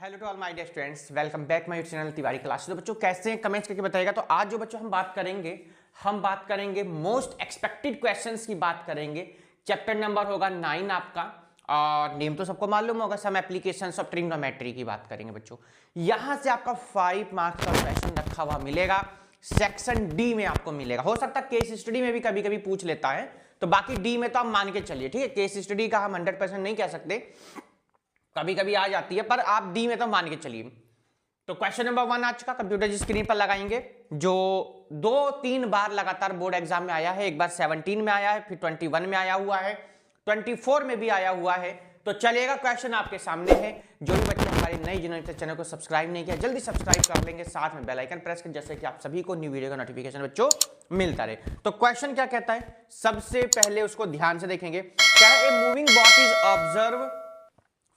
Hello to all my dear students, welcome back my channel Tiwari class. तो बच्चों कैसे हैं कमेंट्स करके बताइएगा। तो आज जो बच्चों हम बात करेंगे मोस्ट एक्सपेक्टेड क्वेश्चंस की बात करेंगे। चैप्टर नंबर होगा 9 आपका, और नेम तो सबको मालूम होगा, सम एप्लीकेशंस ऑफ ट्रिग्नोमेट्री की बात करेंगे बच्चों। यहां से आपका 5 मार्क्स का क्वेश्चन रखा हुआ मिलेगा, सेक्शन डी में आपको मिलेगा। हो सकता है केस स्टडी में भी कभी कभी पूछ लेता है, तो बाकी डी में तो आप मान के चलिए, ठीक है। केस स्टडी का हम 100% नहीं कह सकते, कभी कभी आ जाती है, पर आप डी में तो मान के चलिए। तो क्वेश्चन नंबर 1 आज का कंप्यूटर जी स्क्रीन पर लगाएंगे, जो 2-3 बार लगातार बोर्ड एग्जाम में आया है। एक बार 17 में आया है, फिर 21 में आया हुआ है, 24 में भी आया हुआ है। तो चलिएगा, क्वेश्चन आपके सामने है। जो भी बच्चे हमारे नए जिन्होंने चैनल को सब्सक्राइब नहीं किया, जल्दी सब्सक्राइब कर लेंगे, साथ में बेल आइकन प्रेस कर, जैसे कि आप सभी को न्यू वीडियो का नोटिफिकेशन बच्चों मिलता रहे। तो क्वेश्चन क्या कहता है, सबसे पहले उसको ध्यान से देखेंगे। क्या है, a moving boat is observe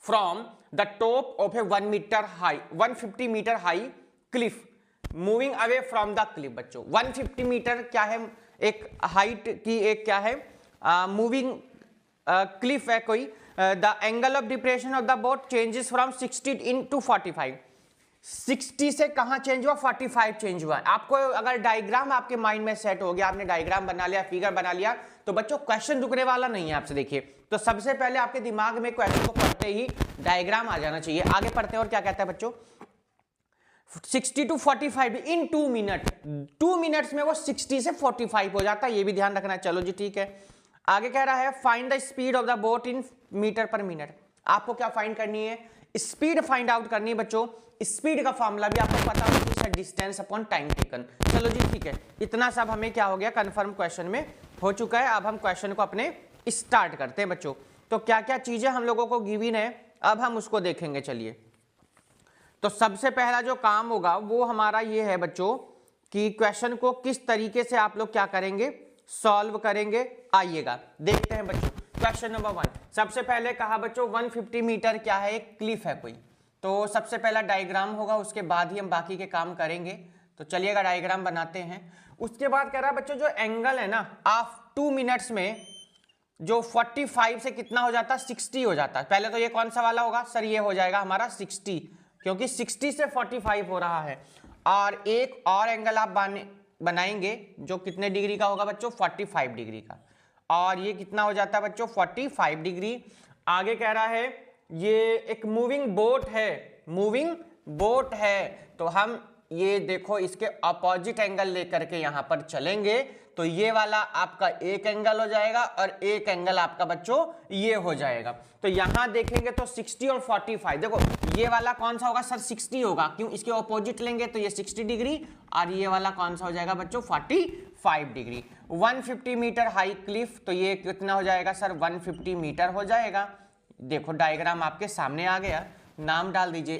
from the top of a 150 meter high cliff moving away from the cliff। बच्चों 150 मीटर क्या है, एक हाइट की एक क्या है मूविंग क्लिफ है कोई। The angle of depression of the boat changes from 60 into 45। 60 से कहां चेंज हुआ, 45 चेंज हुआ। आपको अगर डायग्राम आपके माइंड में सेट हो गया, आपने डायग्राम बना लिया, फिगर बना लिया, तो बच्चों क्वेश्चन रुकने वाला नहीं है आपसे। देखिए, तो सबसे पहले आपके दिमाग में क्वेश्चन को पढ़ते ही डायग्राम आ जाना चाहिए। आगे पढ़ते हैं, और क्या कहता है बच्चों, 60 to 45 इन 2 मिनट। 2 मिनट्स में वो 60 से 45 हो जाता है, ये भी ध्यान रखना है। चलो जी, ठीक है। आगे कह रहा है find the speed of the boat in metre per minute. आपको क्या फाइंड करनी है, स्पीड फाइंड आउट करनी है बच्चों। स्पीड का फॉर्मूला भी आपको पता होगा, डिस्टेंस अपॉन टाइम टेकन। चलो जी, ठीक है, इतना सब हमें क्या हो गया, कंफर्म क्वेश्चन में हो चुका है। अब हम क्वेश्चन को अपने स्टार्ट करते हैं बच्चों। तो क्या क्या चीजें हम लोगों को गिवन है, अब हम उसको देखेंगे। चलिए, तो सबसे पहला जो काम होगा वो हमारा ये है बच्चों, कि क्वेश्चन को किस तरीके से आप लोग क्या करेंगे, सॉल्व करेंगे। आइएगा देखते हैं बच्चों। क्वेश्चन नंबर 1, सबसे पहले कहा बच्चों 150 मीटर क्या है, एक क्लिफ है कोई। तो सबसे पहला डायग्राम होगा, उसके बाद ही हम बाकी के काम करेंगे। तो चलिएगा डायग्राम बनाते हैं। उसके बाद कह रहा है बच्चों, जो एंगल है ना, आप 2 मिनट्स में जो 45 से कितना हो जाता है, 60 हो जाता है। पहले तो ये कौन सा वाला होगा सर, ये हो जाएगा हमारा 60, क्योंकि 60 से 45 हो रहा है। और एक और एंगल आप बनाएंगे जो कितने डिग्री का होगा बच्चों, 45 डिग्री का। और ये कितना हो जाता है बच्चों, 45 डिग्री। आगे कह रहा है ये एक मूविंग बोट है, तो हम ये देखो इसके अपोजिट एंगल लेकर के यहां पर चलेंगे, तो ये वाला आपका एक एंगल हो जाएगा, और एक एंगल आपका बच्चों ये हो जाएगा। तो यहां देखेंगे तो 60 और 45, देखो ये वाला कौन सा होगा सर, 60 होगा, क्यों, इसके अपोजिट लेंगे तो ये 60 डिग्री, और ये वाला कौन सा हो जाएगा बच्चों, 45 डिग्री। 150 मीटर हाई क्लिफ, तो ये कितना हो जाएगा सर, 150 मीटर हो जाएगा। देखो डायग्राम आपके सामने आ गया, नाम डाल दीजिए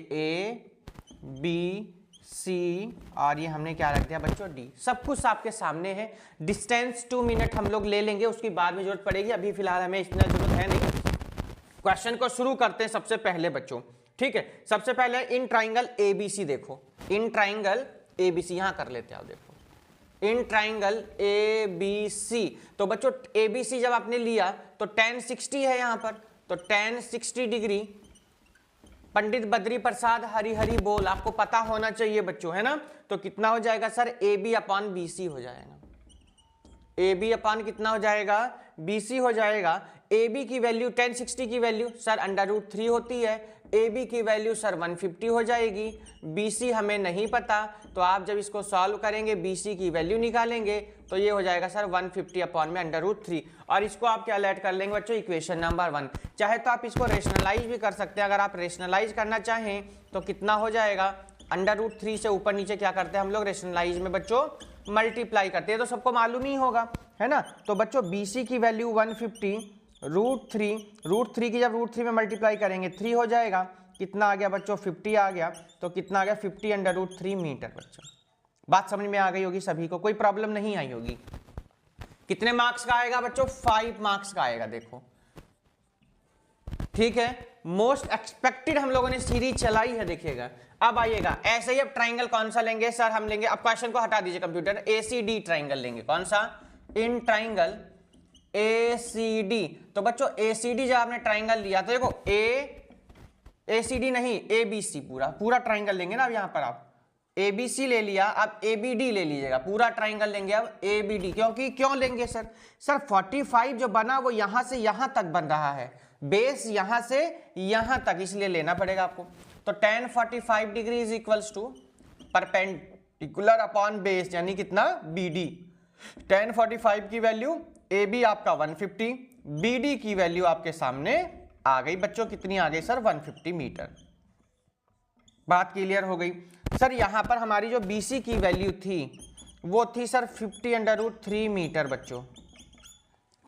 ABC, और ये हमने क्या रख दिया बच्चों, D। सब कुछ आपके सामने है। डिस्टेंस 2 मिनट हम लोग ले लेंगे, उसकी बाद में जरूरत पड़ेगी, अभी फिलहाल हमें इतना जरूरत है नहीं। क्वेश्चन को शुरू करते हैं सबसे पहले बच्चों, ठीक है। सबसे पहले इन ट्राइंगल ABC देखो, इन ट्राइंगल ABC यहां कर लेते हैं। देखो इन ट्राइंगल ABC, तो बच्चों ABC जब आपने लिया तो tan 60 है यहां पर, तो tan 60 डिग्री। पंडित बद्री प्रसाद हरी हरी बोल, आपको पता होना चाहिए बच्चों, है ना। तो कितना हो जाएगा सर, AB अपॉन BC हो जाएगा। AB अपॉन कितना हो जाएगा, BC हो जाएगा। AB की वैल्यू, tan 60 की वैल्यू सर √3 होती है, AB की वैल्यू सर 150 हो जाएगी। BC हमें नहीं पता, तो आप जब इसको सॉल्व करेंगे BC की वैल्यू निकालेंगे, तो ये हो जाएगा सर 150 अपॉन में √3, और इसको आप क्या ऐड कर लेंगे बच्चों, इक्वेशन नंबर 1। चाहे तो आप इसको रेशनलाइज भी कर सकते हैं, अगर आप रेशनलाइज करना चाहें तो कितना हो जाएगा, √3 से ऊपर नीचे क्या करते हैं हम लोग, रेशनलाइज में बच्चों मल्टीप्लाई करते हैं, तो सबको मालूम ही होगा, है ना। तो बच्चों BC की वैल्यू 150 √3 की जब √3 में मल्टीप्लाई करेंगे 3 हो जाएगा। कितना आ गया बच्चों, 50 आ गया। तो कितना आ गया, 50 √3 मीटर। बच्चों बात समझ में आ गई होगी सभी को, कोई प्रॉब्लम नहीं आई होगी। कितने मार्क्स का आएगा बच्चों, 5 मार्क्स का आएगा। देखो ठीक है, मोस्ट एक्सपेक्टेड हम लोगों ने सीरीज चलाई है, देखिएगा। अब आइएगा ऐसे ही, अब ट्राइंगल कौन सा लेंगे सर, हम लेंगे, अब क्वेश्चन को हटा दीजिए कंप्यूटर, ACD ट्राइंगल लेंगे। कौन सा, इन ट्राइंगल ACD। तो बच्चों ACD जब आपने ट्राइंगल लिया तो देखो ACD नहीं, ABC, पूरा पूरा ट्राइंगल लेंगे ना अब यहाँ पर आप ABC ले लिया, अब ABD ले लीजिएगा, पूरा ट्राइंगल लेंगे अब ABD। क्योंकि क्यों लेंगे सर? सर 45 जो बना वो यहां से यहां तक बन रहा है, बेस यहां से यहां तक, इसलिए लेना पड़ेगा आपको। तो tan 45 degree is equals to perpendicular upon base, यानी कितना? BD। tan 45 की वैल्यू AB आपका 150, BD की वैल्यू आपके सामने आ गई बच्चों, कितनी आ गई सर? 150 मीटर। बात क्लियर हो गई सर। यहां पर हमारी जो BC की वैल्यू थी वो थी सर 50√3 मीटर बच्चों,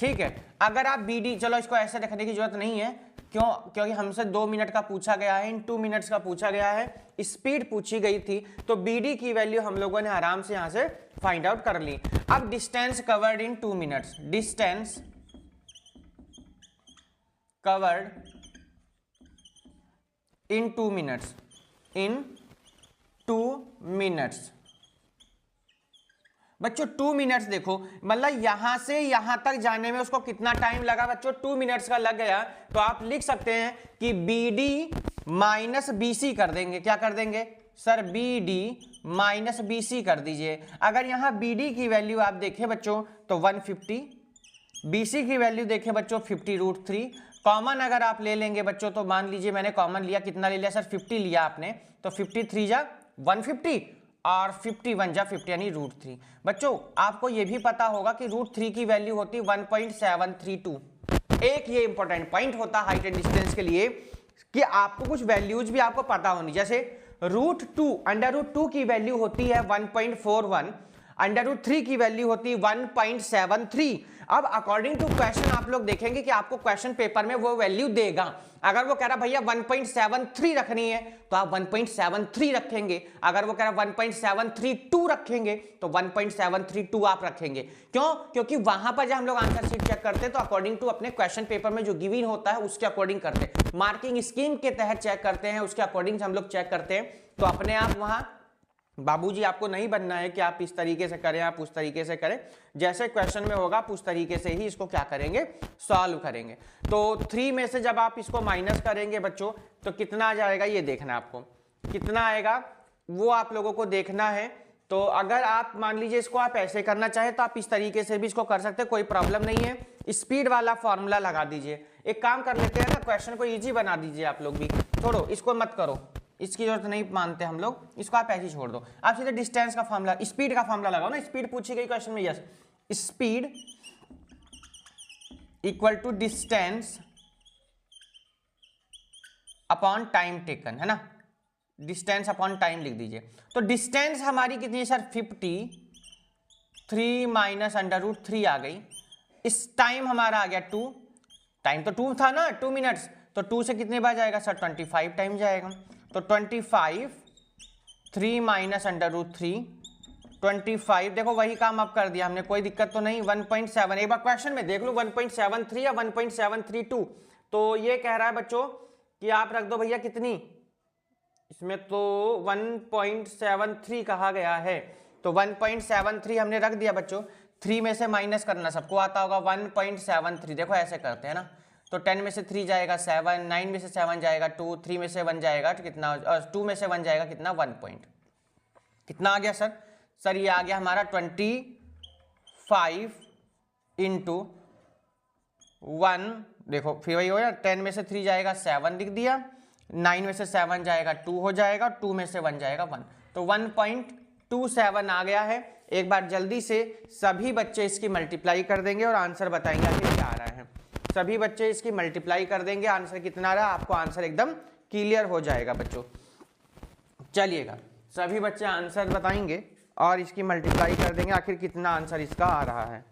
ठीक है। अगर आप BD, चलो इसको ऐसे रखने की जरूरत नहीं है, क्यों? क्योंकि हमसे 2 मिनट का पूछा गया है, इन 2 मिनट्स का पूछा गया है, स्पीड पूछी गई थी, तो BD की वैल्यू हम लोगों ने आराम से यहां से फाइंड आउट कर ली। अब distance covered in 2 minutes, distance covered in 2 minutes, in 2 minutes बच्चों। 2 मिनट्स देखो, मतलब यहां से यहां तक जाने में उसको कितना टाइम लगा बच्चों? 2 मिनट्स का लग गया। तो आप लिख सकते हैं कि BD माइनस BC कर देंगे। क्या कर देंगे सर? BD माइनस BC कर दीजिए। अगर यहां BD की वैल्यू आप देखें बच्चों तो 150, BC की वैल्यू देखें बच्चों 50√3। कॉमन अगर आप ले लेंगे बच्चों तो मान लीजिए मैंने कॉमन लिया, कितना ले लिया सर? 50 लिया आपने, तो 53 जा 150 और 51 जा 50, यानी √3। बच्चों आपको यह भी पता होगा कि √3 की वैल्यू होती 1.732। एक ये इंपॉर्टेंट पॉइंट होता हाइट एंड डिस्टेंस के लिए कि आपको कुछ वैल्यूज भी आपको पता होनी, जैसे √2, अंडर√2 की वैल्यू होती है 1.41, अंडर√3 की वैल्यू होती है 1.73। अब अकॉर्डिंग टू क्वेश्चन आप लोग देखेंगे कि आपको क्वेश्चन पेपर में वो वैल्यू देगा। अगर वो कह रहा भैया 1.73 रखनी है तो आप 1.73 रखेंगे, अगर वो कह रहा 1.732 रखेंगे तो 1.732 आप रखेंगे। क्यों? क्योंकि वहां पर जब हम लोग आंसर शीट चेक करते हैं तो अकॉर्डिंग टू अपने क्वेश्चन पेपर में जो गिवन होता है उसके अकॉर्डिंग करते हैं, मार्किंग स्कीम के तहत चेक करते हैं, उसके अकॉर्डिंग हम लोग चेक करते हैं। तो अपने आप वहां बाबूजी आपको नहीं बनना है कि आप इस तरीके से करें, आप उस तरीके से करें, जैसे क्वेश्चन में होगा आप उस तरीके से ही इसको क्या करेंगे? सॉल्व करेंगे। तो 3 में से जब आप इसको माइनस करेंगे बच्चों तो कितना आ जाएगा ये देखना, आपको कितना आएगा वो आप लोगों को देखना है। तो अगर आप मान लीजिए इसको आप ऐसे करना चाहे तो आप इस तरीके से भी इसको कर सकते हैं, कोई प्रॉब्लम नहीं है। स्पीड वाला फॉर्मूला लगा दीजिए। एक काम कर लेते हैं ना, क्वेश्चन को इजी बना दीजिए आप लोग भी, छोड़ो इसको मत करो, इसकी जरूरत नहीं मानते हम लोग, इसको आप ऐसे ही छोड़ दो। आप सीधे डिस्टेंस का फॉर्मूला, स्पीड का फॉर्मूला लगाओ ना, स्पीड पूछी गई क्वेश्चन में, yes, speed equal to distance upon time taken, है ना, डिस्टेंस अपॉन टाइम लिख दीजिए। तो डिस्टेंस हमारी कितनी है सर? 53 माइनस अंडर√3 आ गई। इस टाइम हमारा आ गया 2, टाइम तो 2 था ना, 2 मिनट्स, तो 2 से कितने बार जाएगा सर? 25 टाइम जाएगा। तो 25, 3 माइनस अंडर√3, 25, देखो वही काम अब कर दिया हमने, कोई दिक्कत तो नहीं। 1.7, एक बार क्वेश्चन में देख लो 1.73 या 1.732। तो ये कह रहा है बच्चों कि आप रख दो भैया कितनी, इसमें तो 1.73 कहा गया है, तो 1.73 हमने रख दिया बच्चों। 3 में से माइनस करना सबको आता होगा, 1.73, देखो ऐसे करते हैं ना, तो 10 में से 3 जाएगा 7, 9 में से 7 जाएगा 2, 3 में से 1 जाएगा तो कितना, 2 में से 1 जाएगा कितना? 1 पॉइंट, कितना आ गया सर? सर ये आ गया हमारा 25 इंटू 1, देखो फिर वही हो गया, 10 में से 3 जाएगा 7 लिख दिया, 9 में से 7 जाएगा 2 हो जाएगा, 2 में से 1 जाएगा 1, तो 1.27 आ गया है। एक बार जल्दी से सभी बच्चे इसकी मल्टीप्लाई कर देंगे और आंसर बताएंगे आखिर क्या आ रहा है। सभी बच्चे इसकी मल्टीप्लाई कर देंगे, आंसर कितना आ रहा है आपको आंसर एकदम क्लियर हो जाएगा बच्चों। चलिएगा, सभी बच्चे आंसर बताएंगे और इसकी मल्टीप्लाई कर देंगे आखिर कितना आंसर इसका आ रहा है।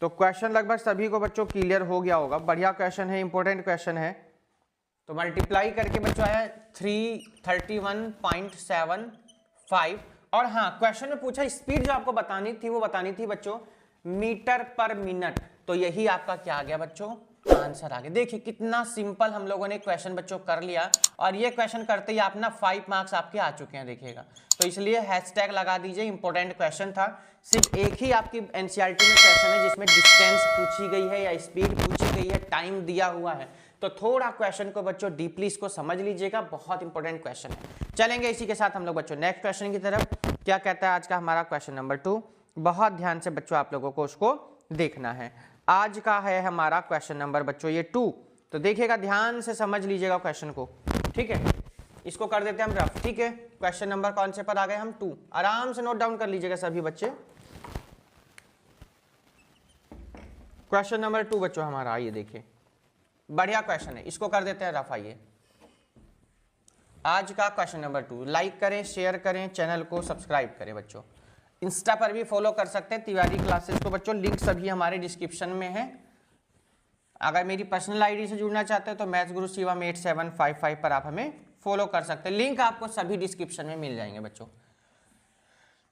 तो क्वेश्चन लगभग सभी को बच्चों क्लियर हो गया होगा, बढ़िया क्वेश्चन है, इंपॉर्टेंट क्वेश्चन है। तो मल्टीप्लाई करके बच्चों आया 331.75। और हाँ, क्वेश्चन में पूछा स्पीड जो आपको बतानी थी वो बतानी थी बच्चों मीटर पर मिनट, तो यही आपका क्या आ गया बच्चों? आंसर आ गया। देखिए कितना सिंपल हम लोगों ने क्वेश्चन बच्चों कर लिया, और ये क्वेश्चन करते ही आप ना 5 मार्क्स आपके आ चुके हैं, देखिएगा। तो इसलिए हैशटैग लगा दीजिए, इंपॉर्टेंट क्वेश्चन था। सिर्फ एक ही आपकी एनसीईआरटी में क्वेश्चन है जिसमें डिस्टेंस पूछी गई है या स्पीड पूछी गई है, टाइम दिया हुआ है, तो थोड़ा क्वेश्चन को बच्चों डीपली इसको समझ लीजिएगा, बहुत इंपॉर्टेंट क्वेश्चन है। चलेंगे इसी के साथ हम लोग बच्चों नेक्स्ट क्वेश्चन की तरफ। क्या कहता है आज का हमारा क्वेश्चन नंबर 2, बहुत ध्यान से बच्चों आप लोगों को उसको देखना है। आज का है हमारा क्वेश्चन नंबर बच्चों ये 2, तो देखिएगा ध्यान से समझ लीजिएगा क्वेश्चन को, ठीक है। इसको कर देते हैं हम रफ, ठीक है। क्वेश्चन नंबर कौन से पर आ गए हम 2, आराम से नोट डाउन कर लीजिएगा सभी बच्चे। क्वेश्चन नंबर 2 बच्चों हमारा, आइए देखिए, बढ़िया क्वेश्चन है, इसको कर देते हैं रफ। आइए आज का क्वेश्चन नंबर 2, लाइक करें, शेयर करें, चैनल को सब्सक्राइब करें बच्चों। इंस्टा पर भी फॉलो कर सकते हैं तिवारी क्लासेस को बच्चों, लिंक सभी हमारे डिस्क्रिप्शन में है। अगर मेरी पर्सनल आईडी से जुड़ना चाहते हैं तो मैथ्स गुरु शिवम 8755 पर आप हमें फॉलो कर सकते हैं, लिंक आपको सभी डिस्क्रिप्शन में मिल जाएंगे बच्चों।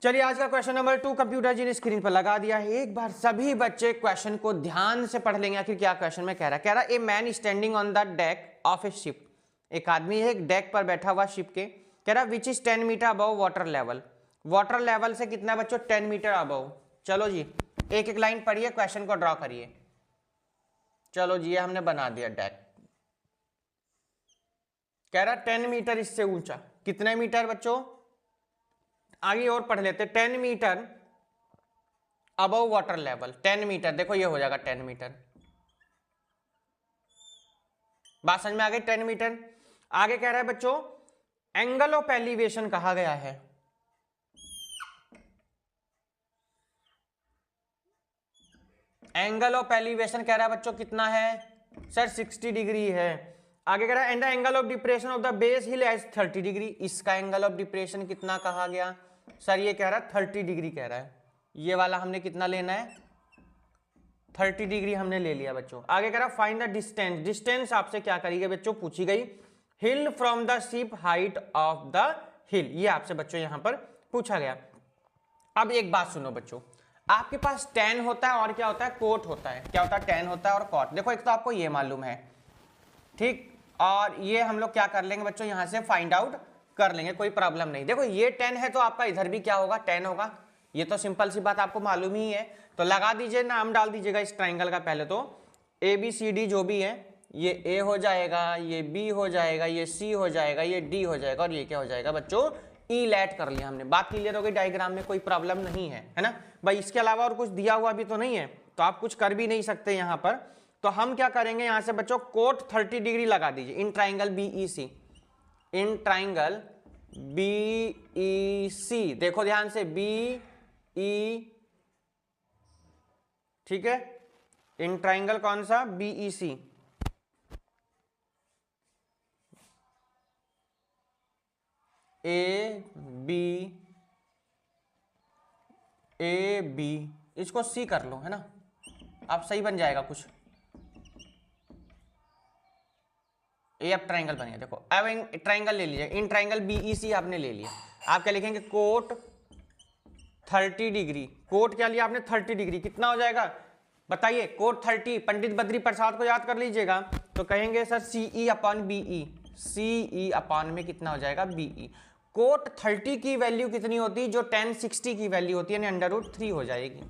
चलिए आज का क्वेश्चन नंबर 2 कंप्यूटर जी ने स्क्रीन पर लगा दिया है। एक बार सभी बच्चे क्वेश्चन को ध्यान से पढ़ लेंगे, आखिर क्या क्वेश्चन में कह रहा है। A man standing on the deck of A ship, एक आदमी है एक डेक पर बैठा हुआ शिप के, कह रहा which is 10 metre above water level, water level से कितना बच्चों 10 मीटर अबव। चलो जी एक एक लाइन पढ़िए, क्वेश्चन को ड्रॉ करिए। चलो जी ये हमने बना दिया डेक, कह रहा 10 मीटर इससे ऊंचा, कितने मीटर बच्चों, आगे और पढ़ लेते, 10 metre above water level, 10 metre, देखो ये हो जाएगा 10 मीटर, बात समझ में आ गई। 10 मीटर आगे कह रहा है बच्चों एंगल ऑफ एलिवेशन कहा गया है, एंगल ऑफ एलिवेशन कह रहा है बच्चों कितना है सर 60 डिग्री है। आगे कह रहा है and the angle of depression of the base hill as 30 degree, इसका एंगल ऑफ डिप्रेशन कितना कहा गया सर, ये कह रहा है 30 डिग्री कह रहा है, ये वाला हमने कितना लेना है 30 डिग्री हमने ले लिया बच्चों। आगे कह रहा है फाइंड द डिस्टेंस, डिस्टेंस आपसे क्या करिए बच्चों पूछी गई, hill from the ship height of the hill, ये आपसे बच्चों यहां पर पूछा गया। अब एक बात सुनो बच्चों, आपके पास tan होता है और क्या होता है कोट होता है, क्या होता है tan होता है और कॉट। देखो एक तो आपको ये मालूम है, ठीक, और ये हम लोग क्या कर लेंगे बच्चों यहां से फाइंड आउट कर लेंगे, कोई प्रॉब्लम नहीं। देखो ये 10 है तो आपका इधर भी क्या होगा 10 होगा, ये तो सिंपल सी बात आपको मालूम ही है। तो लगा दीजिए, नाम डाल दीजिएगा इस ट्राइंगल का, पहले तो ABCD जो भी है, ये A हो जाएगा, ये B हो जाएगा, ये C हो जाएगा, ये D हो जाएगा, और ये क्या हो जाएगा बच्चों E लेट कर लिया हमने। बात क्लियर हो गई, डायग्राम में कोई प्रॉब्लम नहीं है ना भाई। इसके अलावा और कुछ दिया हुआ भी तो नहीं है, तो आप कुछ कर भी नहीं सकते यहाँ पर। तो हम क्या करेंगे यहाँ से बच्चों कोट 30 डिग्री लगा दीजिए in triangle BEC, in triangle BEC, देखो ध्यान से BE, ठीक है, इन ट्राइंगल कौन सा BEC, AB, इसको C कर लो है ना, आप सही बन जाएगा कुछ। ये अब ट्राइंगल बन गया, देखो अब ट्राइंगल ले लीजिए, इन ट्राइंगल BEC आपने ले लिया। आप क्या लिखेंगे कोट 30 डिग्री, कोट क्या लिया आपने 30 डिग्री, कितना हो जाएगा बताइए कोट 30, पंडित बद्री प्रसाद को याद कर लीजिएगा। तो कहेंगे sir CE upon BE, CE upon में कितना हो जाएगा BE। कोट 30 की वैल्यू कितनी होती है, जो tan 60 की वैल्यू होती है, यानी √3 हो जाएगी।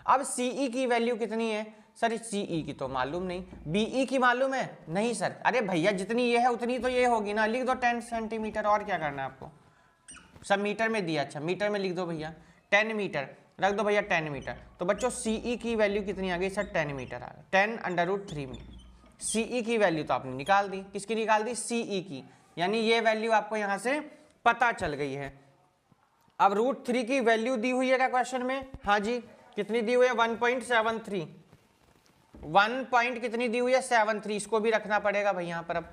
अब CE की वैल्यू कितनी है सर, CE की तो मालूम नहीं, BE की मालूम है नहीं सर, अरे भैया जितनी ये है उतनी तो ये होगी ना, लिख दो 10 सेंटीमीटर, और क्या करना है आपको, सब मीटर में दिया, अच्छा मीटर में लिख दो भैया 10 मीटर, रख दो भैया 10 मीटर। तो बच्चों CE की वैल्यू कितनी आ गई सर 10 मीटर आ गई, 10√3 मीटर। CE की वैल्यू तो आपने निकाल दी, किसकी निकाल दी CE की, यानी ये वैल्यू आपको यहां से पता चल गई है। अब √3 की वैल्यू दी हुई है क्या क्वेश्चन में, हाँ जी, कितनी दी हुई है 1.73, 1 पॉइंट कितनी दी हुई है 73, इसको भी रखना पड़ेगा भाई यहाँ पर। अब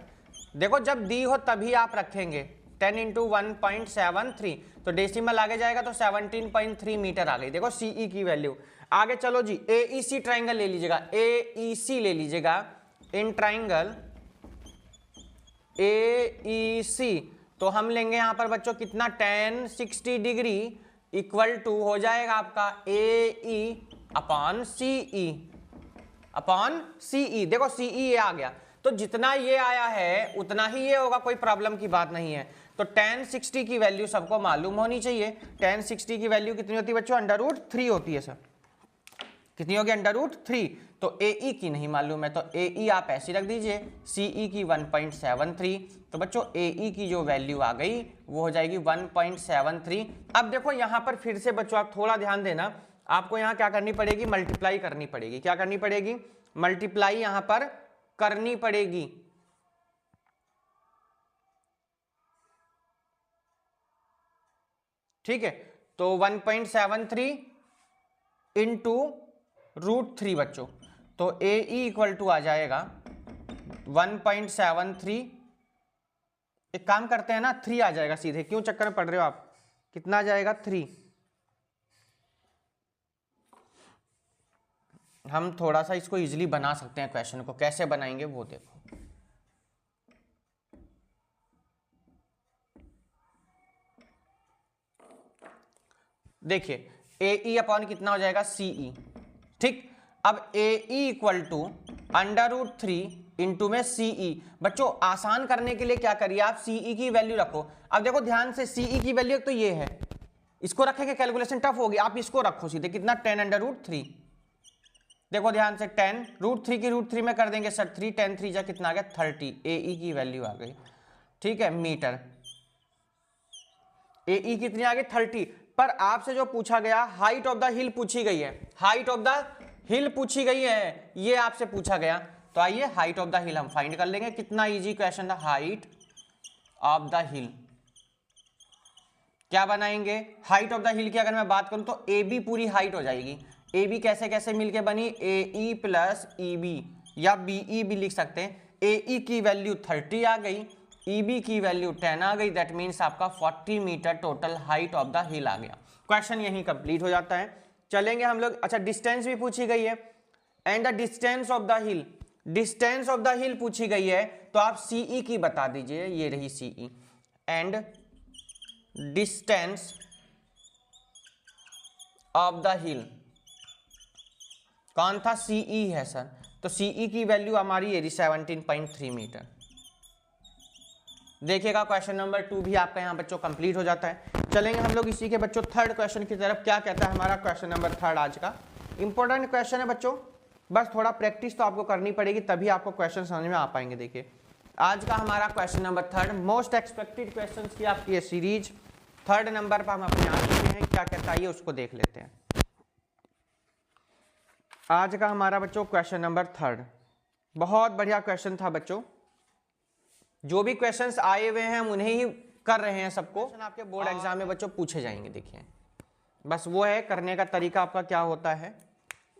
देखो जब दी हो तभी आप रखेंगे, 10 इंटू 1.73, तो डेसिमल आगे जाएगा तो 17.3 मीटर आ गई। देखो CE की वैल्यू। आगे चलो जी AEC ट्राइंगल ले लीजिएगा, AEC ले लीजिएगा, इन ट्राइंगल AEC, तो हम लेंगे यहां पर बच्चों कितना tan 60 डिग्री इक्वल टू हो जाएगा आपका AE अपॉन CE। देखो CE ये आ गया, तो जितना ये आया है उतना ही ये होगा, कोई प्रॉब्लम की बात नहीं है। तो tan 60 की वैल्यू सबको मालूम होनी चाहिए, tan 60 की वैल्यू कितनी होती है बच्चों √3 होती है सर, कितनी होगी √3। तो AE की नहीं मालूम है, तो AE आप ऐसी रख दीजिए, CE की 1.73। तो बच्चों AE की जो वैल्यू आ गई वो हो जाएगी 1.73। अब देखो यहाँ पर फिर से बच्चों आप थोड़ा ध्यान देना, आपको यहाँ क्या करनी पड़ेगी, मल्टीप्लाई करनी पड़ेगी। क्या करनी पड़ेगी, मल्टीप्लाई यहाँ पर करनी पड़ेगी। ठीक है, तो 1.73 इंटू √3 बच्चों, तो AE इक्वल टू आ जाएगा 1.73। एक काम करते हैं ना, 3 आ जाएगा सीधे, क्यों चक्कर में पड़ रहे हो आप, कितना आ जाएगा 3। हम थोड़ा सा इसको इजीली बना सकते हैं, क्वेश्चन को कैसे बनाएंगे वो देखो। देखिए AE अपॉन कितना हो जाएगा, CE। ठीक, अब AE इक्वल टू √3 इंटू में CE। बच्चों आसान करने के लिए क्या करिए आप, CE की वैल्यू रखो। अब देखो ध्यान से, CE की वैल्यू तो ये है, इसको रखेंगे कैलकुलेशन टफ होगी, आप इसको रखो सीधे, कितना 10√3। देखो ध्यान से, 10 √3 की √3 में कर देंगे सर 3, 10 3 जा कितना आ गया 30। AE की वैल्यू आ गई। ठीक है, मीटर। AE कितनी आ गई 30। पर आपसे जो पूछा गया, हाइट ऑफ द हिल पूछी गई है, हाइट ऑफ द हिल पूछी गई है, ये आपसे पूछा गया। तो आइए हाइट ऑफ द हिल हम फाइंड कर लेंगे। कितना इजी क्वेश्चन था, हाइट ऑफ द हिल। क्या बनाएंगे, हाइट ऑफ द हिल की अगर मैं बात करूं तो AB पूरी हाइट हो जाएगी। AB कैसे कैसे मिलके बनी, AE प्लस EB, या BE भी लिख सकते हैं। AE की वैल्यू 30 आ गई, EB की वैल्यू 10 आ गई, दैट मीन्स आपका 40 metre total height of the hill आ गया। क्वेश्चन यहीं कंप्लीट हो जाता है। चलेंगे हम लोग, अच्छा डिस्टेंस भी पूछी गई है, and the distance of the hill, distance of the हिल पूछी गई है, तो आप CE की बता दीजिए, ये रही CE। And distance of the हिल कौन था, CE है सर, तो CE की वैल्यू हमारी ये 17.3 मीटर। देखिएगा क्वेश्चन नंबर 2 भी आपका यहाँ बच्चों कंप्लीट हो जाता है। चलेंगे हम लोग इसी के बच्चों थर्ड क्वेश्चन की तरफ। क्या कहता है हमारा क्वेश्चन नंबर 3 आज का, इंपॉर्टेंट क्वेश्चन है बच्चों, बस थोड़ा प्रैक्टिस तो आपको करनी पड़ेगी, तभी आपको क्वेश्चन समझ में आ पाएंगे। देखिए आज का हमारा question number 3, most expected question की आपकी ये सीरीज, 3rd नंबर पर हम अपने आ चुके हैं। क्या कहता है ये उसको देख लेते हैं। आज का हमारा बच्चों क्वेश्चन नंबर 3, बहुत बढ़िया क्वेश्चन था बच्चों। जो भी क्वेश्चंस आए हुए हैं हम उन्हें ही कर रहे हैं सबको, आपके बोर्ड एग्जाम में बच्चों पूछे जाएंगे। देखिए बस वो है, करने का तरीका आपका क्या होता है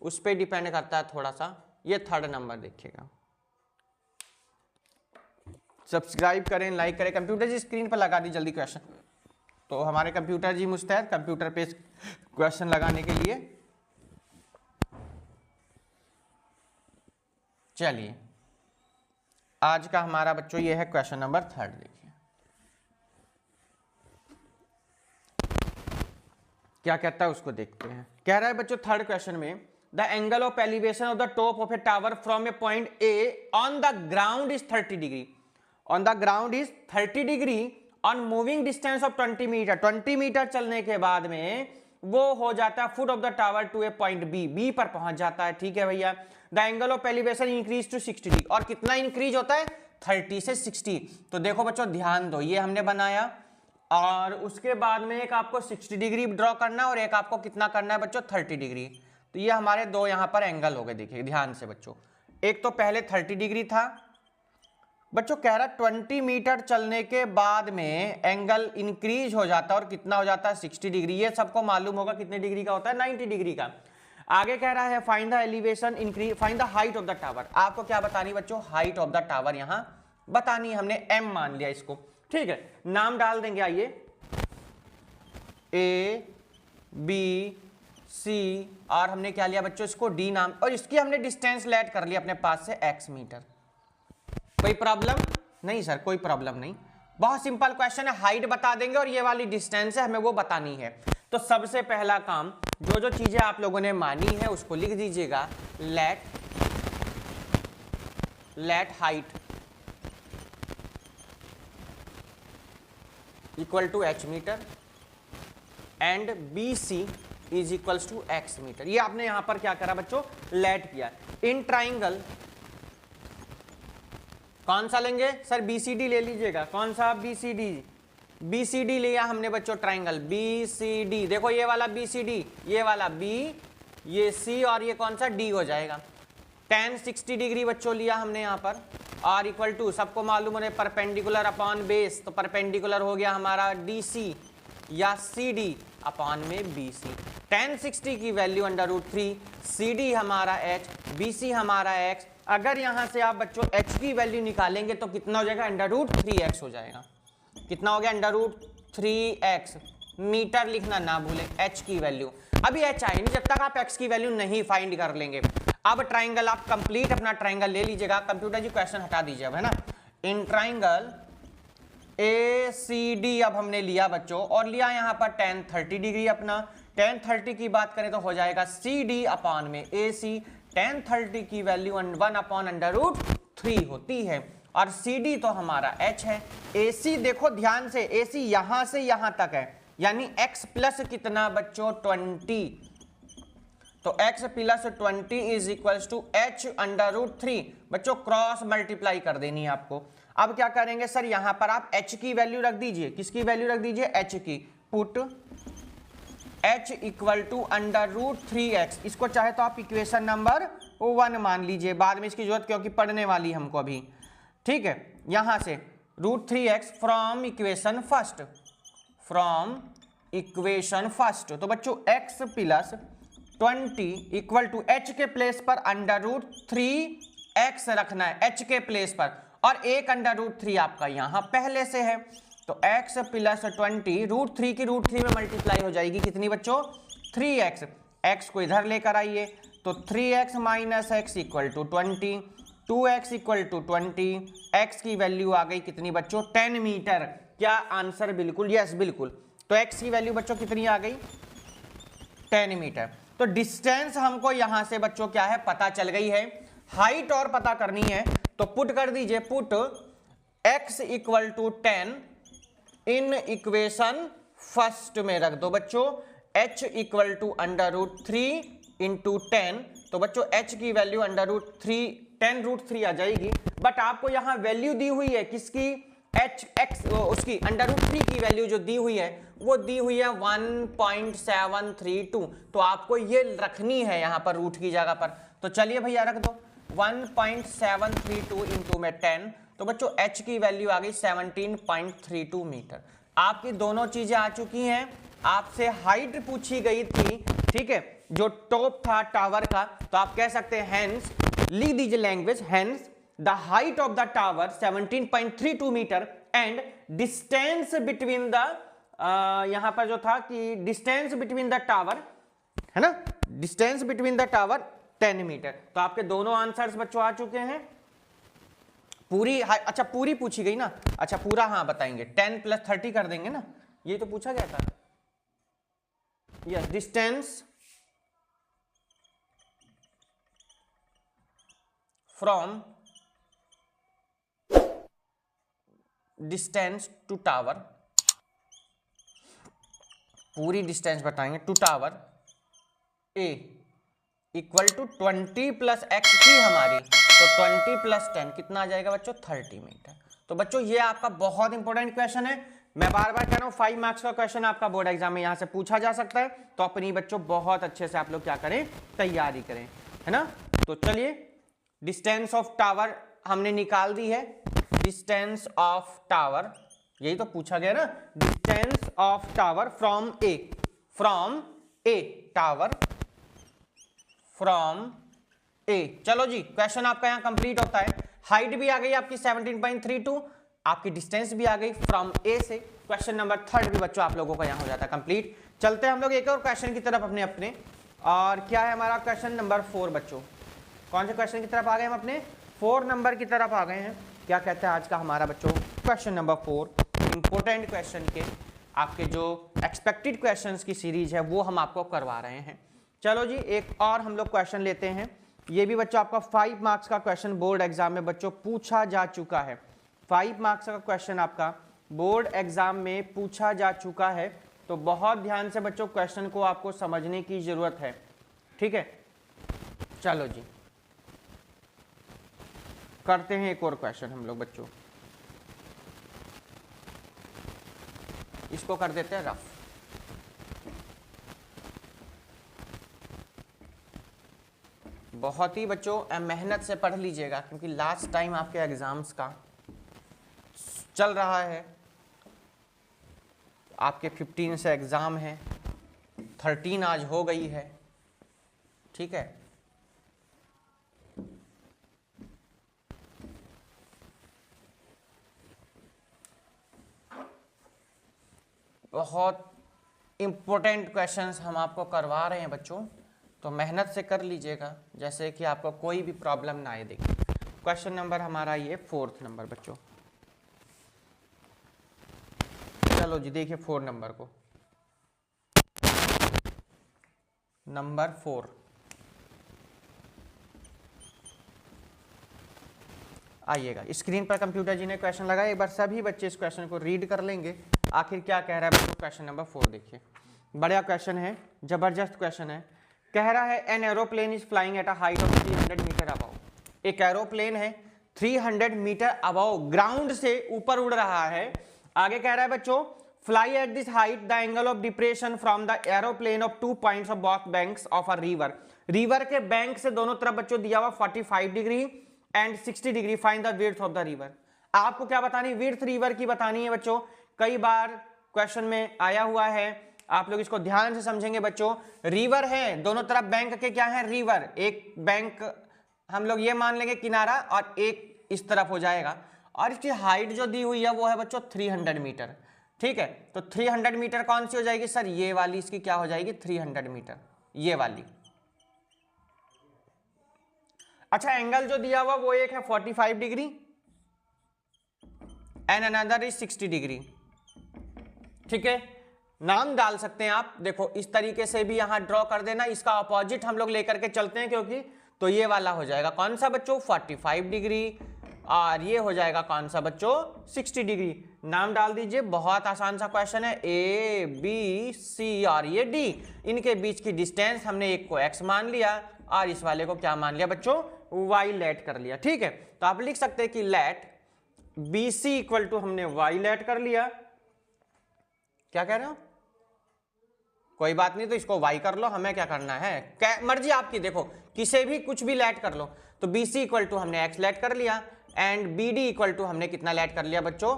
उस पर डिपेंड करता है थोड़ा सा। ये 3rd नंबर देखिएगा, सब्सक्राइब करें, लाइक करें, कंप्यूटर जी स्क्रीन पर लगा दी जल्दी क्वेश्चन। तो हमारे कंप्यूटर जी मुस्तैद कंप्यूटर पे क्वेश्चन लगाने के लिए। चलिए आज का हमारा बच्चों ये है क्वेश्चन नंबर 3। देखिए क्या कहता है उसको देखते हैं। कह रहा है बच्चों 3rd क्वेश्चन में, the angle of elevation of the top of a tower from a point A on the ground is 30 degree, on the ground is 30 degree, on moving distance of 20 metre, 20 metre चलने के बाद में वो हो जाता है foot of the tower to a point B, B पर पहुंच जाता है। ठीक है भैया, the angle of elevation increase to 60 degree, और कितना इंक्रीज होता है 30 से 60। तो देखो बच्चों ध्यान दो, ये हमने बनाया, और उसके बाद में एक आपको 60 डिग्री ड्रॉ करना और एक आपको कितना करना है बच्चों 30 डिग्री। तो ये हमारे दो यहाँ पर एंगल हो गए। देखिए ध्यान से बच्चों, एक तो पहले 30 डिग्री था बच्चों, कह रहा 20 मीटर चलने के बाद में एंगल इंक्रीज हो जाता है, और कितना हो जाता है 60 डिग्री। ये सबको मालूम होगा कितने डिग्री का होता है, 90 डिग्री का। आगे कह रहा है find the elevation increase, find the height of the tower. आपको क्या बतानी बच्चों, हाइट ऑफ द टावर यहां बतानी, हमने m मान लिया इसको। ठीक है, नाम डाल देंगे, आइए A B C, और हमने क्या लिया बच्चों इसको D नाम, और इसकी हमने डिस्टेंस लेट कर लिया अपने पास से x मीटर। कोई प्रॉब्लम नहीं सर, कोई प्रॉब्लम नहीं, बहुत सिंपल क्वेश्चन है। हाइट बता देंगे और ये वाली डिस्टेंस है, हमें वो बतानी है। तो सबसे पहला काम, जो जो चीजें आप लोगों ने मानी है उसको लिख दीजिएगा। Let height equal to h metre and BC is equals to x metre. ये आपने यहां पर क्या करा बच्चों, लेट किया। इन ट्राइंगल कौन सा लेंगे सर, बीसीडी ले लीजिएगा। कौन सा, बीसीडी। बीसीडी लिया हमने बच्चों ट्राइंगल बीसीडी। देखो ये वाला बीसीडी, ये वाला बी, ये सी और ये कौन सा डी हो जाएगा। tan 60 डिग्री बच्चों लिया हमने यहाँ पर, r इक्वल टू सबको मालूम है परपेंडिकुलर अपॉन बेस, तो परपेंडिकुलर हो गया हमारा डीसी या सीडी अपॉन में बीसी। tan 60 की वैल्यू √3, CD हमारा h, BC हमारा x। अगर यहां से आप बच्चों h की वैल्यू निकालेंगे तो कितना हो जाएगा, √3x हो जाएगा। कितना हो गया, √3x। मीटर लिखना ना भूलें, h की वैल्यू। अभी h आई नहीं जब तक आप x की वैल्यू नहीं फाइंड कर लेंगे। अब ट्राइंगल आप कंप्लीट अपना ट्राइंगल ले लीजिएगा। कंप्यूटर जी क्वेश्चन हटा दीजिए अब, है ना। इन ट्राइंगल ACD अब हमने लिया बच्चों, और लिया यहाँ पर tan 30 डिग्री अपना। tan 30 की बात करें तो हो जाएगा CD अपॉन में AC। tan 30 की वैल्यू 1/√3 होती है, और CD तो हमारा h है। AC देखो ध्यान से, AC यहां से यहां तक है, यानी x प्लस कितना बच्चों 20, तो x plus 20 is equals to h √3। बच्चों क्रॉस मल्टीप्लाई कर देनी है आपको। अब क्या करेंगे सर, यहां पर आप h की वैल्यू रख दीजिए। किसकी वैल्यू रख दीजिए, h की। Put h equal to √3x। इसको चाहे तो आप इक्वेशन नंबर 1 मान लीजिए, बाद में इसकी जरूरत क्योंकि पढ़ने वाली हमको अभी, ठीक है। यहां से √3x from equation first, from equation first. तो बच्चों x plus 20 equal to h के प्लेस पर √3x रखना है, h के प्लेस पर, और एक √3 आपका यहां पहले से है। तो x प्लस 20 √3 की √3 में मल्टीप्लाई हो जाएगी कितनी बच्चों, 3x। x को इधर लेकर आइए, तो 3x minus x equal to 20, 2x equal to 20। x की वैल्यू आ गई कितनी बच्चों, 10 मीटर। क्या आंसर बिल्कुल, यस बिल्कुल। तो x की वैल्यू बच्चों कितनी आ गई, 10 मीटर। तो डिस्टेंस हमको यहां से बच्चों क्या है, पता चल गई है। हाइट और पता करनी है, तो पुट कर दीजिए, put x equal to 10 in equation first में रख दो बच्चों, h इक्वल टू √3 इंटू 10। तो बच्चों h की वैल्यू √3 10√3 आ जाएगी। बट आपको यहां वैल्यू दी हुई है किसकी, x उसकी √3 की वैल्यू जो दी हुई है वो दी हुई है 1.732। तो आपको ये रखनी है यहां पर रूट की जगह पर। तो चलिए भैया रख दो 1.732 इंटू में 10। तो बच्चों h की वैल्यू आ गई 17.32 मीटर। आपकी दोनों चीजें आ चुकी हैं। आपसे हाइट पूछी गई थी, ठीक है, जो टॉप था टावर का, तो आप कह सकते हैं हेंस, लिख दीजिए language, hence the height of the tower 17.32 metre and distance between the, यहां पर जो था कि डिस्टेंस बिटवीन द टावर, है ना, distance between the tower 10 metre. तो आपके दोनों आंसर्स बच्चों आ चुके हैं। पूरी, अच्छा पूरी पूछी गई ना, अच्छा पूरा हाँ बताएंगे, 10 + 30 कर देंगे ना, ये तो पूछा गया था। Yes, distance from distance to tower, पूरी डिस्टेंस बताएंगे to tower a equal to 20 + x थी हमारी, तो 20 + 10 कितना आ जाएगा बच्चों, 30 मीटर। तो बच्चों ये आपका बहुत इंपॉर्टेंट क्वेश्चन है। मैं बार बार कह रहा हूं 5 मार्क्स का क्वेश्चन आपका बोर्ड एग्जाम में यहां से पूछा जा सकता है। तो अपनी बच्चों बहुत अच्छे से आप लोग क्या करें, तैयारी करें, है ना। तो चलिए डिस्टेंस ऑफ टावर हमने निकाल दी है। डिस्टेंस ऑफ टावर, यही तो पूछा गया ना, distance of tower from A tower from A. चलो जी क्वेश्चन आपका यहां कंप्लीट होता है। हाइट भी आ गई आपकी 17.32, आपकी डिस्टेंस भी आ गई फ्रॉम ए से। क्वेश्चन नंबर 3 भी बच्चों आप लोगों का यहां हो जाता है कंप्लीट। चलते हैं हम लोग एक और क्वेश्चन की तरफ अपने और क्या है हमारा क्वेश्चन नंबर 4 बच्चों। कौन से क्वेश्चन की तरफ आ गए हम, अपने 4 नंबर की तरफ आ गए हैं। क्या कहते हैं आज का हमारा बच्चों क्वेश्चन नंबर 4, इंपोर्टेंट क्वेश्चन के आपके जो एक्सपेक्टेड क्वेश्चंस की सीरीज है वो हम आपको करवा रहे हैं। चलो जी एक और हम लोग क्वेश्चन लेते हैं। ये भी बच्चों आपका 5 मार्क्स का क्वेश्चन बोर्ड एग्जाम में बच्चों पूछा जा चुका है। 5 मार्क्स का क्वेश्चन आपका बोर्ड एग्जाम में पूछा जा चुका है। तो बहुत ध्यान से बच्चों क्वेश्चन को आपको समझने की जरूरत है, ठीक है। चलो जी करते हैं एक और क्वेश्चन हम लोग बच्चों, इसको कर देते हैं रफ। बहुत ही बच्चों मेहनत से पढ़ लीजिएगा क्योंकि लास्ट टाइम आपके एग्जाम्स का चल रहा है, आपके 15 से एग्जाम है, 13 आज हो गई है, ठीक है। बहुत इम्पोर्टेंट क्वेश्चंस हम आपको करवा रहे हैं बच्चों, तो मेहनत से कर लीजिएगा जैसे कि आपको कोई भी प्रॉब्लम ना आए। देखिए क्वेश्चन नंबर हमारा ये 4th नंबर बच्चों, चलो जी देखिए 4 नंबर को, नंबर 4 आइएगा। स्क्रीन पर कंप्यूटर जी ने क्वेश्चन लगाया, एक बार सभी बच्चे इस क्वेश्चन को रीड कर लेंगे आखिर क्या कह रहा है बच्चों। क्वेश्चन नंबर 4 देखिए, बढ़िया क्वेश्चन है, जबरदस्त क्वेश्चन है। कह रहा है an aeroplane is flying at a height of 300 metre above. एक एरोप्लेन है 300 मीटर अबव, ग्राउंड से ऊपर उड़ रहा है। आगे कह रहा है बच्चों fly at this height the angle of depression from the aeroplane of 2 points of both banks of a river. River के बैंक से दोनों तरफ बच्चों दिया हुआ 45 degree and 60 degree, find the width of the river. आपको क्या बतानी, विड्थ रिवर की बतानी है बच्चों। कई बार क्वेश्चन में आया हुआ है, आप लोग इसको ध्यान से समझेंगे बच्चों। रिवर है, दोनों तरफ बैंक के क्या है, रिवर। एक बैंक हम लोग ये मान लेंगे किनारा और एक इस तरफ हो जाएगा, और इसकी हाइट जो दी हुई है वो है बच्चों 300 मीटर, ठीक है। तो 300 मीटर कौन सी हो जाएगी सर, ये वाली इसकी क्या हो जाएगी 300 मीटर, ये वाली। अच्छा एंगल जो दिया हुआ वो एक है 45 degree and another is 60 degree, ठीक है। नाम डाल सकते हैं आप, देखो इस तरीके से भी यहां ड्रॉ कर देना, इसका अपोजिट हम लोग लेकर के चलते हैं क्योंकि, तो ये वाला हो जाएगा कौन सा बच्चों 45 डिग्री, और ये हो जाएगा कौन सा बच्चों 60 डिग्री। नाम डाल दीजिए, बहुत आसान सा क्वेश्चन है। ए बी सी और ये डी, इनके बीच की डिस्टेंस हमने एक को एक्स मान लिया और इस वाले को क्या मान लिया बच्चों, वाई लेट कर लिया, ठीक है। तो आप लिख सकते हैं कि let B C equal to हमने वाई लेट कर लिया। क्या कह रहे हो, कोई बात नहीं, तो इसको वाई कर लो, हमें क्या करना है, मर्जी आपकी, देखो किसे भी कुछ भी लेट कर लो। तो बी सी इक्वल टू हमने एक्स लेट कर लिया and B D equal to हमने कितना लेट कर लिया बच्चों,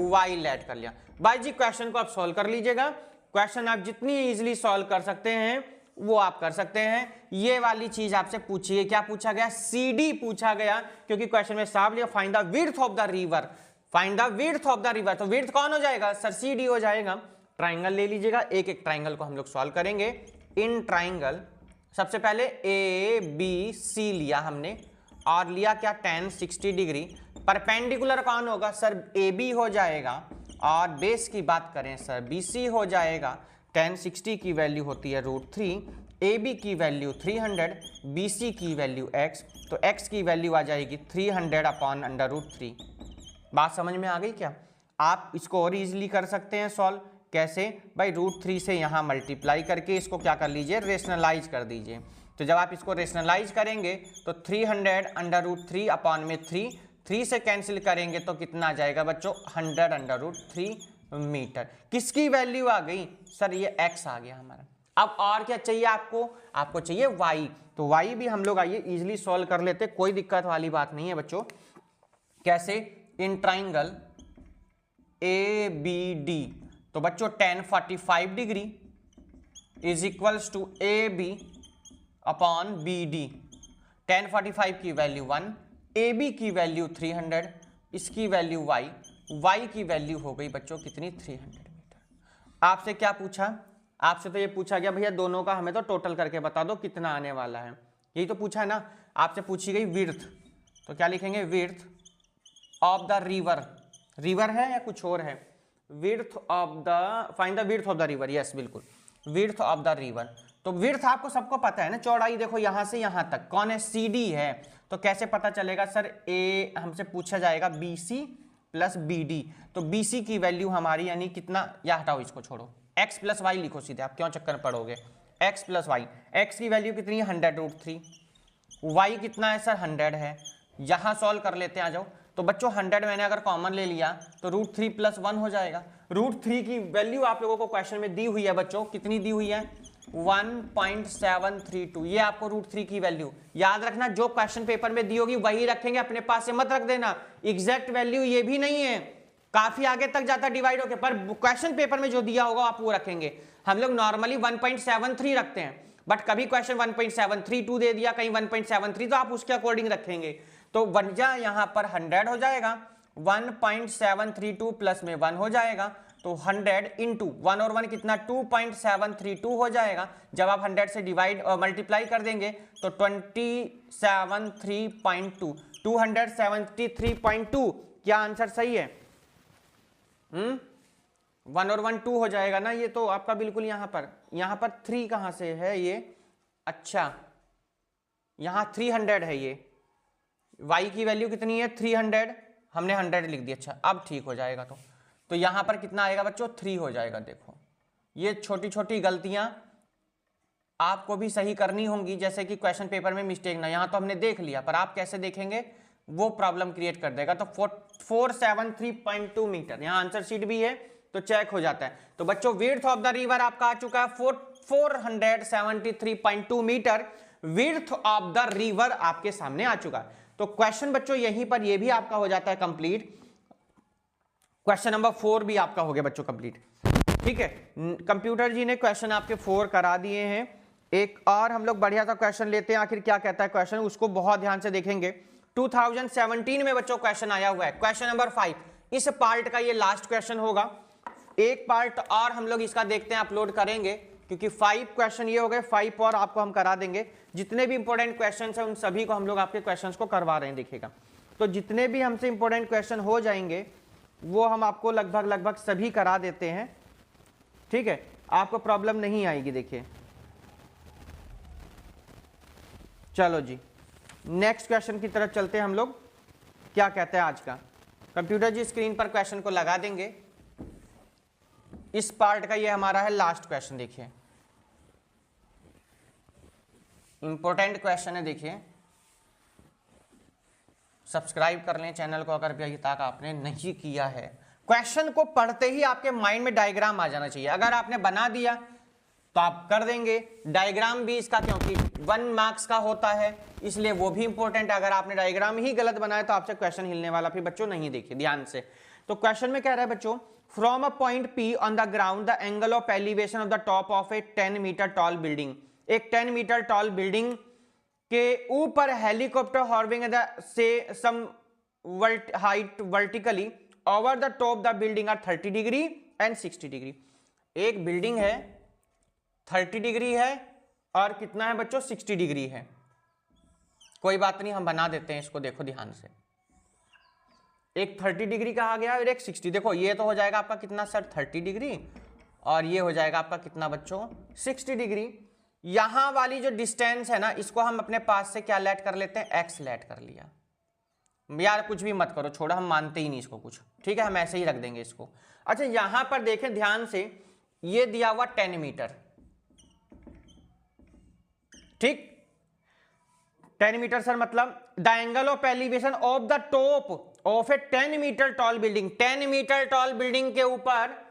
वाई लेट कर लिया। भाई जी क्वेश्चन को आप सॉल्व कर लीजिएगा, क्वेश्चन आप जितनी इजीली सॉल्व कर सकते हैं वो आप कर सकते हैं। ये वाली चीज आपसे पूछी है, क्या पूछा गया, सी डी पूछा गया, क्योंकि क्वेश्चन में साफ लिया find the width of the river, find the width of the river. तो विड्थ कौन हो जाएगा सर, सी डी हो जाएगा। ट्राइंगल ले लीजिएगा, एक एक ट्राइंगल को हम लोग सॉल्व करेंगे। इन ट्राइंगल सबसे पहले ए बी सी लिया हमने और लिया क्या tan 60 डिग्री। परपेंडिकुलर कौन होगा सर, ए बी हो जाएगा, और बेस की बात करें सर बी सी हो जाएगा। tan 60 की वैल्यू होती है √3, ए बी की वैल्यू 300, बी सी की वैल्यू x, तो x की वैल्यू आ जाएगी 300 अपॉन √3। बात समझ में आ गई क्या। आप इसको और इजीली कर सकते हैं सॉल्व, कैसे भाई, √3 से यहाँ मल्टीप्लाई करके इसको क्या कर लीजिए, रेशनलाइज कर दीजिए। तो जब आप इसको रेशनलाइज करेंगे तो 300 √3 अपॉन में 3 से कैंसिल करेंगे तो कितना आ जाएगा बच्चों, 100 √3 मीटर। किसकी वैल्यू आ गई सर, ये x आ गया हमारा। अब और क्या चाहिए आपको, आपको चाहिए y, तो y भी हम लोग आइए इजीली सॉल्व कर लेते, कोई दिक्कत वाली बात नहीं है बच्चों। कैसे, in triangle A B D, तो बच्चों tan 45 degree is equals to A B upon B D. tan 45 की वैल्यू 1, ए बी की वैल्यू 300, इसकी वैल्यू y की वैल्यू हो गई बच्चों कितनी, 300 मीटर। आपसे क्या पूछा, आपसे तो ये पूछा गया भैया दोनों का हमें तो टोटल करके बता दो कितना आने वाला है, यही तो पूछा है ना। आपसे पूछी गई विड्थ, तो क्या लिखेंगे, width of the river, river है या कुछ और है, width of the, find the width of the river, yes बिल्कुल, विड्थ ऑफ द रिवर। तो विड्थ आपको सबको पता है ना, चौड़ाई देखो यहां से यहां तक कौन है, सी डी है। तो कैसे पता चलेगा सर, ए हमसे पूछा जाएगा B C plus B D, तो बी सी की वैल्यू हमारी यानी कितना, या हटाओ इसको छोड़ो, x प्लस वाई लिखो सीधे, आप क्यों चक्कर पड़ोगे, x प्लस वाई, एक्स की वैल्यू कितनी है 100 √3, y कितना है सर 100 है, यहां सॉल्व कर लेते हैं, आ जाओ। तो बच्चों 100 मैंने अगर कॉमन ले लिया तो √3 + 1 हो जाएगा। √3 की वैल्यू आप लोगों को क्वेश्चन में दी हुई है बच्चों, कितनी दी हुई है 1.732, ये आपको √3 की वैल्यू याद रखना, जो क्वेश्चन पेपर में दी होगी वही रखेंगे, अपने पास से मत रख देना। एग्जैक्ट वैल्यू ये भी नहीं है, काफी आगे तक जाता डिवाइड होकर, पर क्वेश्चन पेपर में जो दिया होगा आप वो रखेंगे। हम लोग नॉर्मली 1.73 रखते हैं, बट कभी क्वेश्चन 1.732 दे दिया, कहीं 1.73, तो आप उसके अकॉर्डिंग रखेंगे। तो वजह यहां पर 100 हो जाएगा, 1.732 प्लस में 1 हो जाएगा, तो 100 इंटू 1 और 1 कितना 2.732 हो जाएगा। जब आप 100 से डिवाइड और मल्टीप्लाई कर देंगे तो 273.2 क्या आंसर सही है? 1 और 1 2 हो जाएगा ना, ये तो आपका बिल्कुल यहां पर 3 कहां से है ये, अच्छा यहां 300 है, ये y की वैल्यू कितनी है 300, हमने 100 लिख दिया, अच्छा अब ठीक हो जाएगा। तो यहां पर कितना आएगा बच्चों 3 हो जाएगा। देखो ये छोटी छोटी गलतियां आपको भी सही करनी होंगी, जैसे कि क्वेश्चन पेपर में मिस्टेक ना, यहां तो हमने देख लिया, पर आप कैसे देखेंगे वो प्रॉब्लम क्रिएट कर देगा। तो 473.2 मीटर, यहां आंसर शीट भी है तो चेक हो जाता है। तो बच्चों विड्थ ऑफ द रिवर आपका आ चुका है 473.2 metre, width of the river आपके सामने आ चुका है। तो क्वेश्चन बच्चों यहीं पर ये भी आपका हो जाता है कंप्लीट, क्वेश्चन नंबर 4 भी आपका हो गया बच्चों कंप्लीट। ठीक है, कंप्यूटर जी ने क्वेश्चन आपके 4 करा दिए हैं। एक और हम लोग बढ़िया सा क्वेश्चन लेते हैं, आखिर क्या कहता है क्वेश्चन, उसको बहुत ध्यान से देखेंगे। 2017 में बच्चों क्वेश्चन आया हुआ है, क्वेश्चन नंबर 5, इस पार्ट का ये लास्ट क्वेश्चन होगा। एक पार्ट और हम लोग इसका देखते हैं, अपलोड करेंगे, क्योंकि 5 क्वेश्चन ये हो गए, 5 और आपको हम करा देंगे। जितने भी इंपॉर्टेंट क्वेश्चन हैं उन सभी को हम लोग आपके क्वेश्चंस को करवा रहे हैं, देखिएगा। तो जितने भी हमसे इंपॉर्टेंट क्वेश्चन हो जाएंगे वो हम आपको लगभग सभी करा देते हैं। ठीक है, आपको प्रॉब्लम नहीं आएगी। देखिए चलो जी नेक्स्ट क्वेश्चन की तरफ चलते हैं हम लोग, क्या कहते हैं आज का। कंप्यूटर जी स्क्रीन पर क्वेश्चन को लगा देंगे, इस पार्ट का ये हमारा है लास्ट क्वेश्चन। देखिए इंपॉर्टेंट क्वेश्चन है, देखिए सब्सक्राइब कर लें चैनल को अगर अभी तक आपने नहीं किया है। क्वेश्चन को पढ़ते ही आपके माइंड में डायग्राम आ जाना चाहिए, अगर आपने बना दिया तो आप कर देंगे। डायग्राम भी इसका क्योंकि 1 मार्क्स का होता है इसलिए वो भी इंपॉर्टेंट है, अगर आपने डायग्राम ही गलत बनाया तो आपसे क्वेश्चन हिलने वाला फिर बच्चों नहीं। देखिए ध्यान से, तो क्वेश्चन में कह रहा है बच्चों, from a point P on the ground the angle of elevation of the top of a 10 metre tall building, एक 10 मीटर टॉल बिल्डिंग के ऊपर हेलीकॉप्टर हॉर्विंग से some height vertically over the top the building are 30 degree and 60 degree. एक building है 30 degree है और कितना है बच्चों 60 डिग्री है। कोई बात नहीं, हम बना देते हैं इसको, देखो ध्यान से। एक 30 डिग्री कहा गया और एक 60। देखो ये तो हो जाएगा आपका कितना सर 30 डिग्री और ये हो जाएगा आपका कितना बच्चों 60 डिग्री। यहां वाली जो डिस्टेंस है ना, इसको हम अपने पास से क्या लेट कर लेते हैं, एक्स लेट कर लिया। यार कुछ भी मत करो, छोड़ो, हम मानते ही नहीं इसको कुछ, ठीक है, हम ऐसे ही रख देंगे इसको। अच्छा यहां पर देखें ध्यान से, ये दिया हुआ 10 मीटर, ठीक 10 मीटर सर, मतलब the angle of elevation of the top of a 10 metre tall building, 10 metre tall building के ऊपर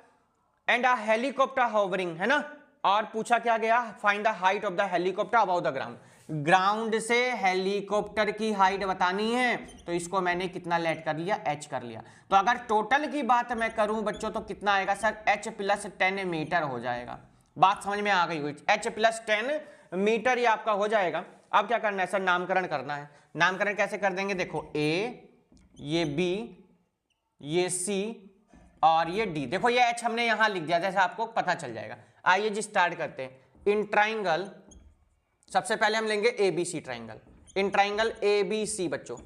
एंड अ हेलीकॉप्टर हॉवरिंग, है ना। और पूछा क्या गया, find the height of the helicopter above the ground, ground से हेलीकॉप्टर की हाइट बतानी है, तो इसको मैंने कितना लेट कर लिया, h कर लिया। तो अगर टोटल की बात मैं करूं बच्चों तो कितना आएगा सर, h + 10 मीटर हो जाएगा। बात समझ में आ गई हुई, h + 10 मीटर ये आपका हो जाएगा। अब क्या करना है सर, नामकरण करना है। नामकरण कैसे कर देंगे, देखो a, ये b, ये c और ये d। देखो ये h हमने यहां लिख दिया, जैसे आपको पता चल जाएगा। आइए जी स्टार्ट करते हैं। इन ट्राइंगल सबसे पहले हम लेंगे ABC triangle, in triangle ABC बच्चों।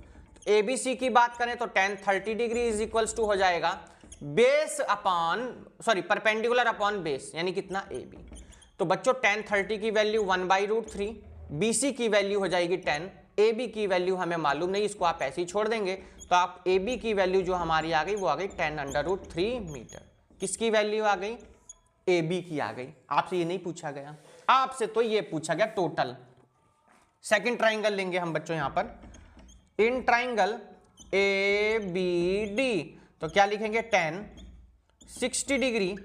ABC की बात करें तो 30 डिग्री इज इक्वल्स टू हो जाएगा base upon perpendicular upon base, यानी कितना AB। तो बच्चों 30 की वैल्यू 1/√3, BC की वैल्यू हो जाएगी 10, AB की वैल्यू हमें मालूम नहीं, इसको आप ऐसे ही छोड़ देंगे। तो आप AB की वैल्यू जो हमारी आ गई वो आ गई 10√3 मीटर। किसकी वैल्यू आ गई, AB की आ गई। आपसे ये नहीं पूछा गया, आपसे तो ये पूछा गया टोटल सेकंड ट्राइंगल लेंगे हम बच्चों यहां पर, in triangle A B D, तो क्या लिखेंगे, tan 60 डिग्री।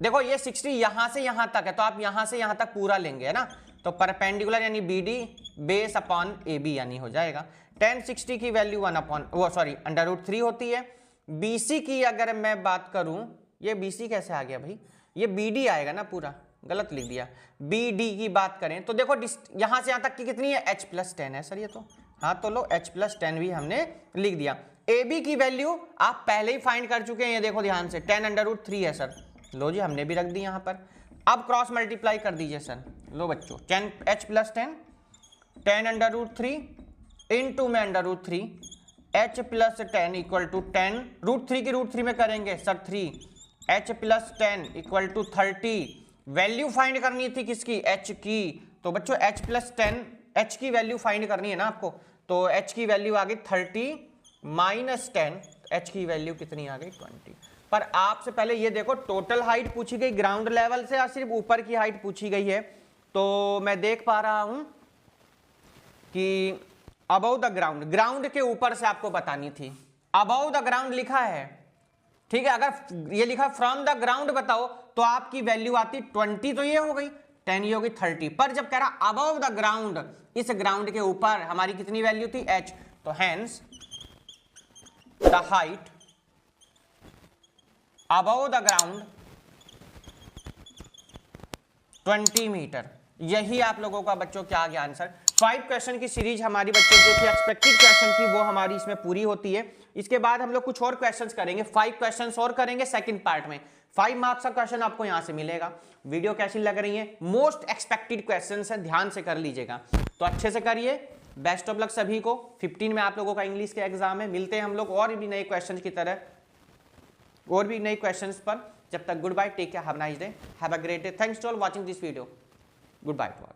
देखो ये 60 यहां से यहां तक है, तो आप यहां से यहां तक पूरा लेंगे, है ना, तो परपेंडिकुलर यानी B D base upon A B यानी हो जाएगा। tan 60 की वैल्यू √3 होती है। BC की अगर मैं बात करूं, ये BC कैसे आ गया भाई, ये BD आएगा ना, पूरा गलत लिख दिया। BD की बात करें तो देखो यहां से यहां तक की कितनी है, h+10 है सर ये तो, हाँ तो लो h+10 भी हमने लिख दिया। AB की वैल्यू आप पहले ही फाइंड कर चुके हैं, ये देखो ध्यान से, tan √3 है सर, लो जी हमने भी रख दी यहां पर। अब क्रॉस मल्टीप्लाई कर दीजिए सर, लो बच्चों, h+10 tan √3 इंटू में √3 h+10 इक्वल टू 10, √3 की √3 में करेंगे sir 3, h+10 equal to 30। Value find करनी थी किसकी, h की, तो बच्चों h+10 h की वैल्यू फाइंड करनी है ना आपको, तो h की वैल्यू आ गई 30 माइनस 10, h की वैल्यू कितनी आ गई 20। पर आपसे पहले ये देखो टोटल हाइट पूछी गई ग्राउंड लेवल से या सिर्फ ऊपर की हाइट पूछी गई है, तो मैं देख पा रहा हूं कि अबव द ग्राउंड, ग्राउंड के ऊपर से आपको बतानी थी, अबव द ग्राउंड लिखा है, ठीक है। अगर ये लिखा फ्रॉम द ग्राउंड बताओ तो आपकी वैल्यू आती 20, तो ये हो गई 10, ये हो गई 30। पर जब कह रहा अबव द ग्राउंड, इस ग्राउंड के ऊपर हमारी कितनी वैल्यू थी, h, तो hence the height above the ground 20 metre. यही आप लोगों का बच्चों क्या आ गया आंसर। 5 क्वेश्चन की सीरीज हमारी बच्चों जो थी एक्सपेक्टेड क्वेश्चन की, वो हमारी इसमें पूरी होती है। इसके बाद हम लोग कुछ और क्वेश्चंस करेंगे, 5 क्वेश्चंस और करेंगे सेकंड पार्ट में, 5 मार्क्स का क्वेश्चन आपको यहां से मिलेगा। वीडियो कैसी लग रही है, मोस्ट एक्सपेक्टेड क्वेश्चंस है, ध्यान से कर लीजिएगा, तो अच्छे से करिए। बेस्ट ऑफ लक सभी को। 15 में आप लोगों का इंग्लिश के एग्जाम है, मिलते हैं हम लोग और भी नए क्वेश्चन की तरह, और भी नए क्वेश्चंस पर। जब तक good bye, take care, have a nice day, have a great day, thanks to all watching this video, good bye to all.